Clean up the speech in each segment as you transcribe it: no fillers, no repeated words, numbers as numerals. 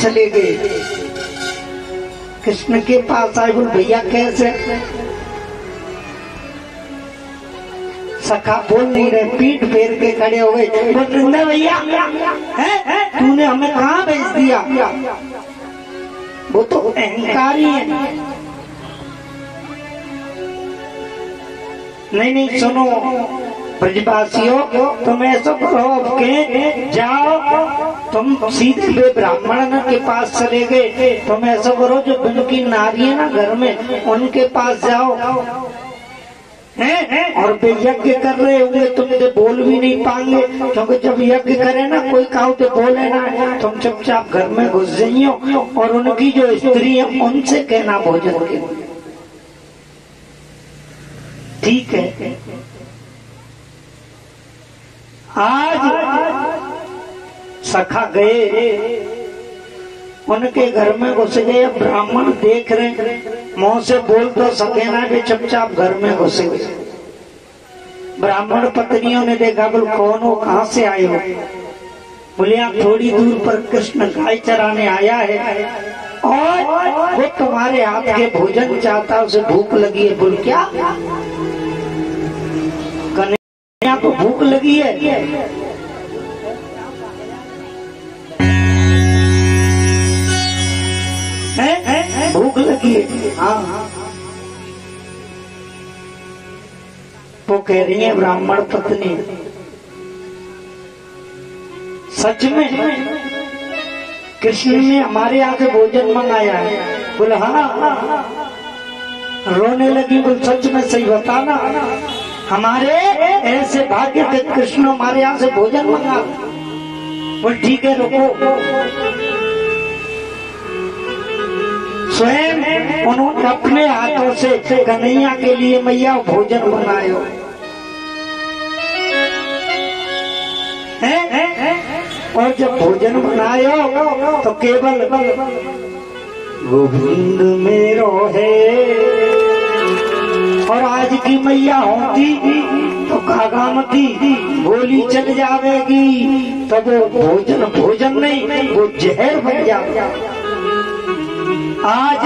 चले गए। कृष्ण के पास आए, बोल भैया कैसे? सखा बोल नहीं रहे, पीठ फेर के खड़े हो गए। बोल भैया तूने हमें कहाँ भेज दिया? वो तो अहंकारी है। नहीं सुनो ब्रजवासियों, तुम ऐसा करो के जाओ, तुम सीधे ब्राह्मण के पास चले गए। तुम ऐसा करो, जो उनकी नारी है ना घर में, उनके पास जाओ और वे यज्ञ कर रहे होंगे, तुमसे बोल भी नहीं पाएंगे, क्योंकि जब यज्ञ करे ना कोई कहो तो बोले ना। तुम चुपचाप घर में घुस जाइयो और उनकी जो स्त्री है उनसे कहना भोजन के। ठीक है। आज सखा गए, उनके घर में घुस गए। ब्राह्मण देख रहे, मुंह से बोल तो सके ना, भी चुपचाप घर में घुस गए। ब्राह्मण पत्नियों ने देखा, बोल कौन हो, कहाँ से आए हो? बोले यहाँ थोड़ी दूर पर कृष्ण गाय चराने आया है और वो तुम्हारे हाथ के भोजन चाहता, उसे भूख लगी है। बोल क्या? कन्हैया को भूख लगी है? भूख लगी है? हाँ। वो कह रही है ब्राह्मण पत्नी, सच में कृष्ण ने हमारे यहाँ से भोजन मंगाया है? बोले हाँ। रोने लगी। बोल सच में सही बताना, हमारे ऐसे भाग्य के कृष्ण हमारे यहाँ से भोजन मंगा। बोल ठीक है रुको। स्वयं उन्होंने अपने हाथों से कन्हैया के लिए मैया भोजन बनायो। और जब भोजन बनायो तो केवल गोविंद मेरो है। और आज की मैया होती तो कागामती गोली चल जावेगी, तब वो भोजन नहीं, वो जहर बन जाएगा। आज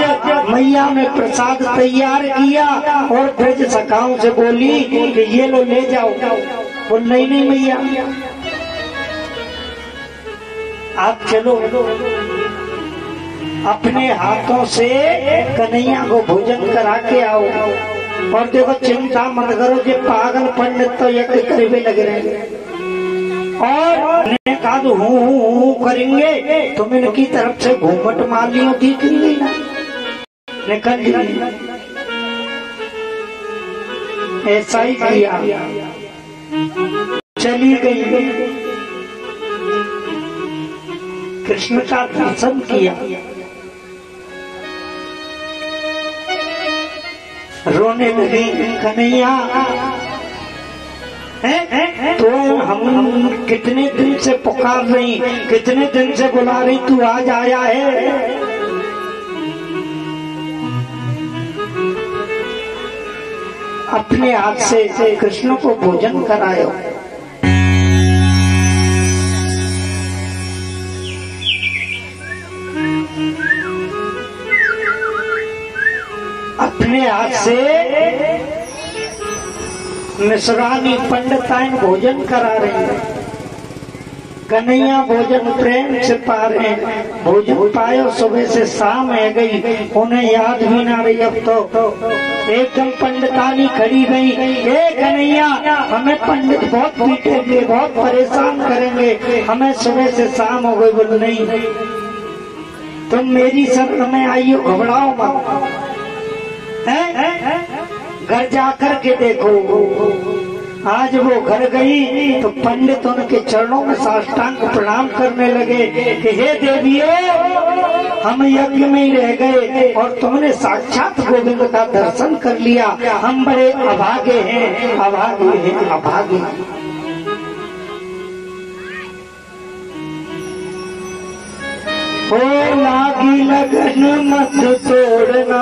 मैया ने प्रसाद तैयार किया और ब्रज सखाओं से बोली कि ये लो ले जाओ। बोल नहीं मैया, आप चलो, अपने हाथों से कन्हैया को भोजन करा के आओ। और देखो चिंता मत करो, ये पागल पंडित तो यज्ञ करने लग रहे हैं और ने कहा तो हूँ करेंगे। तुम इनकी तरफ से घूमट मार लियो, दिख नहीं ना, निकल गई। ऐसा ही किया, चली गई। कृष्ण का दर्शन किया, रोने लगी। कन्हैया तो हम कितने दिन से पुकार रही, कितने दिन से बुला रही, तू आज आया है? अपने हाथ से कृष्ण को भोजन करायो। अपने हाथ से मिश्रानी पंडिताइन भोजन करा रही है। कन्हैया भोजन प्रेम से पा रहे हैं। भोजन पायो, सुबह से शाम है गई, उन्हें याद भी ना रही। अब तो एकदम पंडितानी खड़ी गई, ए कन्हैया हमें पंडित बहुत पीटेंगे, बहुत परेशान करेंगे, हमें सुबह से शाम हो गई। बोल नहीं, तुम मेरी शरण में आइयो, घबराओ मत। घर जाकर के देखो। आज वो घर गई तो पंडित उनके चरणों में साष्टांग प्रणाम करने लगे कि हे देवियों, हम यज्ञ में ही रह गए और तुमने साक्षात गोविंद का दर्शन कर लिया। हम बड़े अभागे हैं, अभागे हैं, अभागे। ओ लागी लगन मत तोड़ना,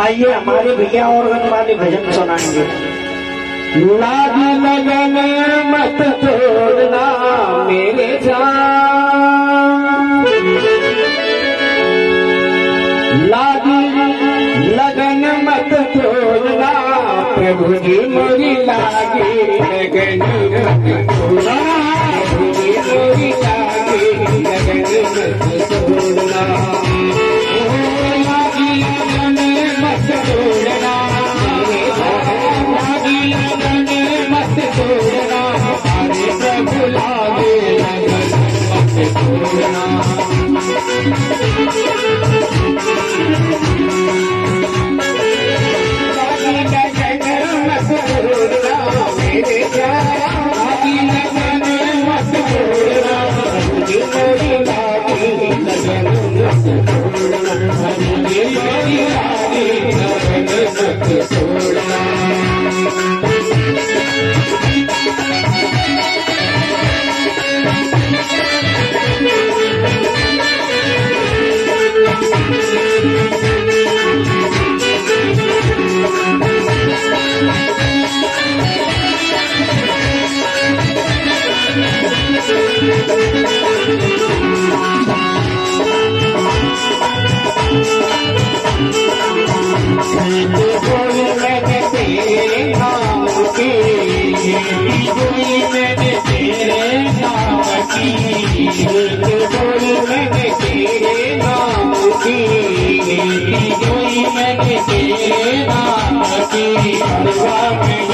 आइए हमारे भैया और वाले भजन सुनाएंगे। लागी लगन मत तोड़ना मेरे जान, लागी लगन मत तोड़ना प्रभु जी मोरी लागी लगन मत तोड़ना, प्रभु जी मोरी लागी लगन मत तोड़ना, लागी लगन मत तोड़ना तोड़ना, अरे प्रभु लागे लगन मत तोड़ना, लागी लगन मत तोड़ना मेरे जान, लागी लगन मत तोड़ना, मुझे मोरी लागी लगन मत तोड़ना, मुझे मोरी लागी लगन मत तोड़ना। मैंने तेरे नाम की, मैंने तेरे नाम की, मैंने तेरे नाम की,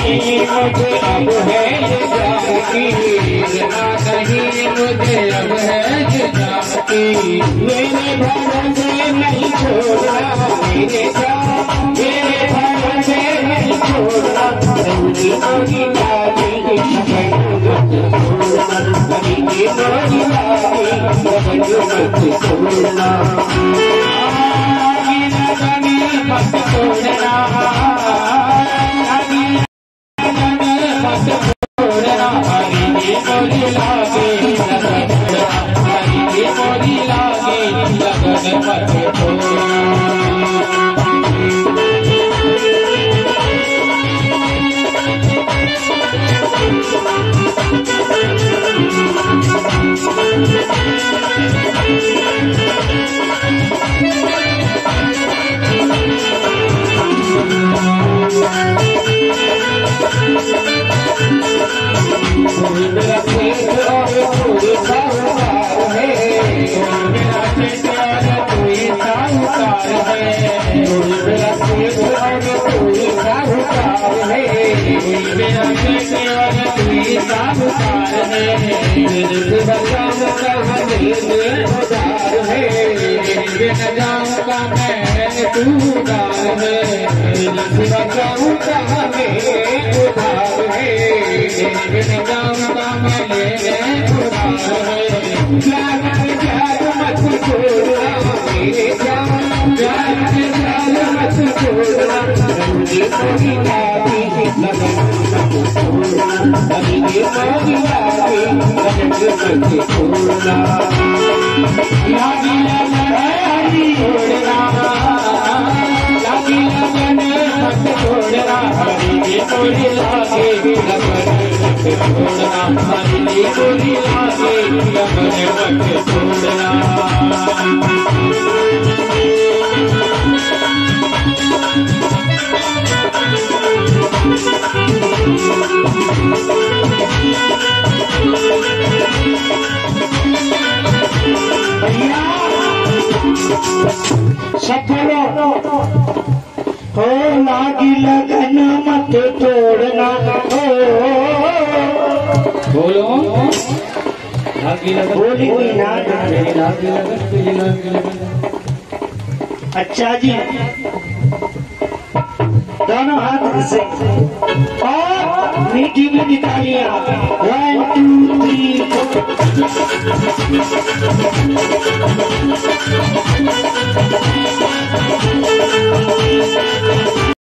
नहीं मुझे अब है जानती, ना कहीं मुझे अब है जानती, मेरे भरोसे नहीं छोड़ना मेरे जान, मेरे भरोसे नहीं छोड़ना, मोरी लागी छोड़ना, मत छोड़ना, मत छोड़ना, हरी मोरी लागे लगन, हरी मोरी लागे लगन मत छोड़ना। मेरा खेत और कोई साहूकार है, मेरा खेत और कोई साहूकार है, मेरा खेत और कोई साहूकार है, मेरा खेत और कोई साहूकार है, मेरे बचाऊंगा मेरे उधार है, मेरे बचाऊंगा मैं तू उधार है, मेरे बचाऊंगा मेरे उधार है, मेरे जाऊंगा मैं लेने उधार है, प्यार मत छोड़ना मेरे जान, प्यार मत छोड़ना, मुझे मोरी लागी लगन मत छोड़ना, मुझे मोरी लागी लगन मत छोड़ना, लागी लगन छोड़ना, लागी लगन मत छोड़ना, मुझे मोरी लागी लगन छोड़ना, हरी मोरी लागे लगन मत छोड़ना। सब बोलो, हो लागी लगन मत तोड़ना, हो बोलो लागी लगन, बोली कोई ना, लागी लगन। अच्छा जी, दोनों हाथ से और मीठी मीठी तालियां, 1 2 3